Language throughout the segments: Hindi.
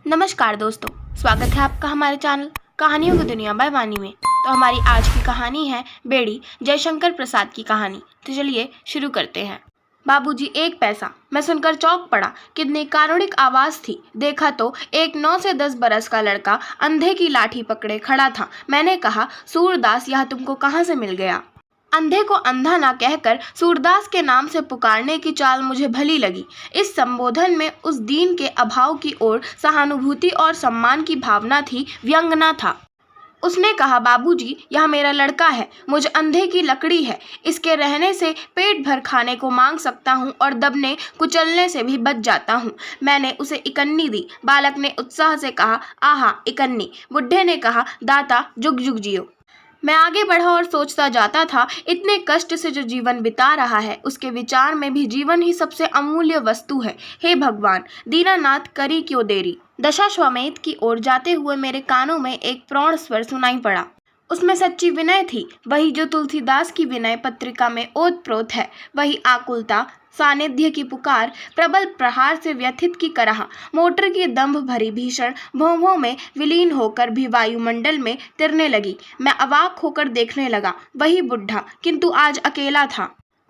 नमस्कार दोस्तों, स्वागत है आपका हमारे चैनल कहानियों की दुनिया बाय वानी में। तो हमारी आज की कहानी है बेड़ी जयशंकर प्रसाद की कहानी। तो चलिए शुरू करते हैं। बाबूजी 1 पैसा। मैं सुनकर चौंक पड़ा। कितनी कारुणिक आवाज़ थी। देखा तो एक 9 से 10 बरस का लड़का अंधे की लाठी पकड़े खड़ा था। मैंने कहा, सूरदास, यह तुमको कहाँ से मिल गया? अंधे को अंधा ना कहकर सूरदास के नाम से पुकारने की चाल मुझे भली लगी। इस संबोधन में उस दीन के अभाव की ओर सहानुभूति और सम्मान की भावना थी, व्यंग न था। उसने कहा, बाबूजी, यह मेरा लड़का है, मुझ अंधे की लकड़ी है। इसके रहने से पेट भर खाने को मांग सकता हूँ और दबने कुचलने से भी बच जाता हूँ। मैंने उसे इकन्नी दी। बालक ने उत्साह से कहा, आहा इकन्नी। बुढ़े ने कहा, दाता जुग जुग जियो। मैं आगे बढ़ा और सोचता जाता था, इतने कष्ट से जो जीवन बिता रहा है, उसके विचार में भी जीवन ही सबसे अमूल्य वस्तु है। हे भगवान, दीनानाथ करी क्यों देरी। दशाश्वमेध की ओर जाते हुए मेरे कानों में एक प्रौढ़ स्वर सुनाई पड़ा। उसमें सच्ची विनय थी, वही जो तुलसीदास की विनय पत्रिका में ओतप्रोत है। वही आकुलता, सानिध्य की पुकार, प्रबल प्रहार से व्यथित की करहा, मोटर की दंभ भरी भीषण भौं-भौं में विलीन होकर भी वायुमंडल में तिरने लगी। मैं अवाक होकर देखने लगा। वही बुढ़ा, किंतु आज अकेला था।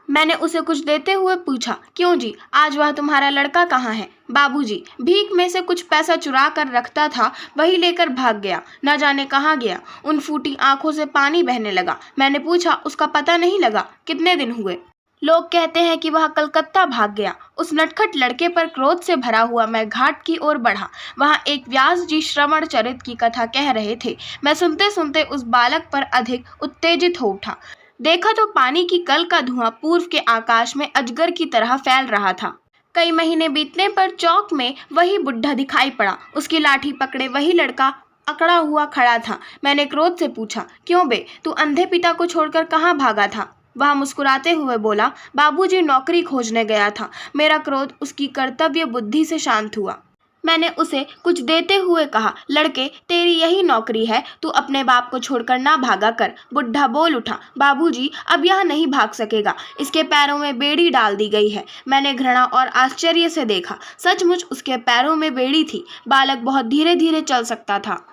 मैंने उसे कुछ देते हुए पूछा, क्यों जी, आज वह तुम्हारा लड़का कहाँ है? बाबूजी, भीख में से कुछ पैसा चुरा कर रखता था, वही लेकर भाग गया। न जाने कहाँ गया। उन फूटी आंखों से पानी बहने लगा। मैंने पूछा, उसका पता नहीं लगा? कितने दिन हुए? लोग कहते हैं कि वह कलकत्ता भाग गया। उस नटखट लड़के पर क्रोध से भरा हुआ मैं घाट की ओर बढ़ा। वहाँ एक व्यास जी श्रवण चरित की कथा कह रहे थे। मैं सुनते सुनते उस बालक पर अधिक उत्तेजित हो उठा। देखा तो पानी की कल का धुआं पूर्व के आकाश में अजगर की तरह फैल रहा था। कई महीने बीतने पर चौक में वही बुढ़ा दिखाई पड़ा। उसकी लाठी पकड़े वही लड़का अकड़ा हुआ खड़ा था। मैंने क्रोध से पूछा, क्यों बे, तू अंधे पिता को छोड़कर कहाँ भागा था? वह मुस्कुराते हुए बोला, बाबूजी, नौकरी खोजने गया था। मेरा क्रोध उसकी कर्तव्य बुद्धि से शांत हुआ। मैंने उसे कुछ देते हुए कहा, लड़के, तेरी यही नौकरी है, तू अपने बाप को छोड़कर ना भागा कर। बुढ़ा बोल उठा, बाबूजी, अब यह नहीं भाग सकेगा। इसके पैरों में बेड़ी डाल दी गई है। मैंने घृणा और आश्चर्य से देखा। सचमुच उसके पैरों में बेड़ी थी। बालक बहुत धीरे धीरे चल सकता था।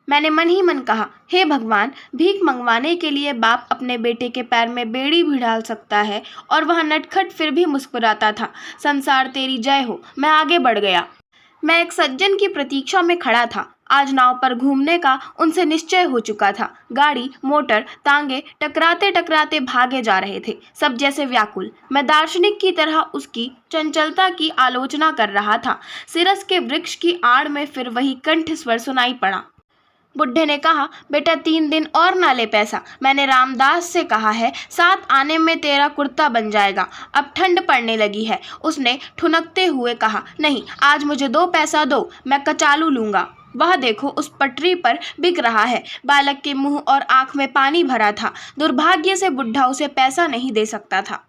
मैंने मन ही मन कहा, हे भगवान, भीख मंगवाने के लिए बाप अपने बेटे के पैर में बेड़ी भी डाल सकता है। और वह नटखट फिर भी मुस्कुराता था। संसार तेरी जय हो। मैं आगे बढ़ गया। मैं एक सज्जन की प्रतीक्षा में खड़ा था। आज नाव पर घूमने का उनसे निश्चय हो चुका था। गाड़ी, मोटर, तांगे टकराते टकराते भागे जा रहे थे, सब जैसे व्याकुल। मैं दार्शनिक की तरह उसकी चंचलता की आलोचना कर रहा था। सिरस के वृक्ष की आड़ में फिर वही कंठ स्वर सुनाई पड़ा। बुढ़े ने कहा, बेटा 3 दिन और ना ले पैसा। मैंने रामदास से कहा है, 7 आने में तेरा कुर्ता बन जाएगा। अब ठंड पड़ने लगी है। उसने ठुनकते हुए कहा, नहीं, आज मुझे 2 पैसा दो, मैं कचालू लूँगा। वह देखो, उस पटरी पर बिक रहा है। बालक के मुंह और आंख में पानी भरा था। दुर्भाग्य से बुढ़ा उसे पैसा नहीं दे सकता था।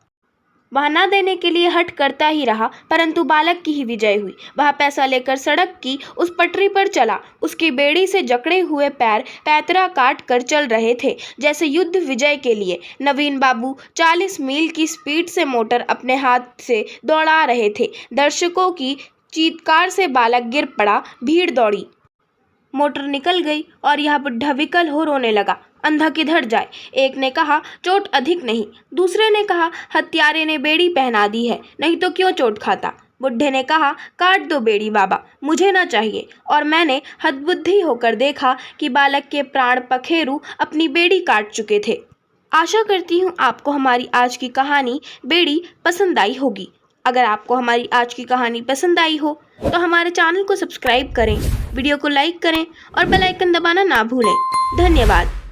वह न देने के लिए हट करता ही रहा, परंतु बालक की ही विजय हुई। वह पैसा लेकर सड़क की उस पटरी पर चला। उसकी बेड़ी से जकड़े हुए पैर पैतरा काट कर चल रहे थे, जैसे युद्ध विजय के लिए। नवीन बाबू 40 मील की स्पीड से मोटर अपने हाथ से दौड़ा रहे थे। दर्शकों की चीत्कार से बालक गिर पड़ा। भीड़ दौड़ी। मोटर निकल गई और यह बुढ़ा विकल हो रोने लगा। अंधा किधर जाए? एक ने कहा, चोट अधिक नहीं। दूसरे ने कहा, हत्यारे ने बेड़ी पहना दी है, नहीं तो क्यों चोट खाता। बुढ़े ने कहा, काट दो बेड़ी बाबा, मुझे ना चाहिए। और मैंने हतबुद्धि होकर देखा कि बालक के प्राण पखेरु अपनी बेड़ी काट चुके थे। आशा करती हूँ आपको हमारी आज की कहानी बेड़ी पसंद आई होगी। अगर आपको हमारी आज की कहानी पसंद आई हो तो हमारे चैनल को सब्सक्राइब करें, वीडियो को लाइक करें और बेल आइकन दबाना ना भूलें। धन्यवाद।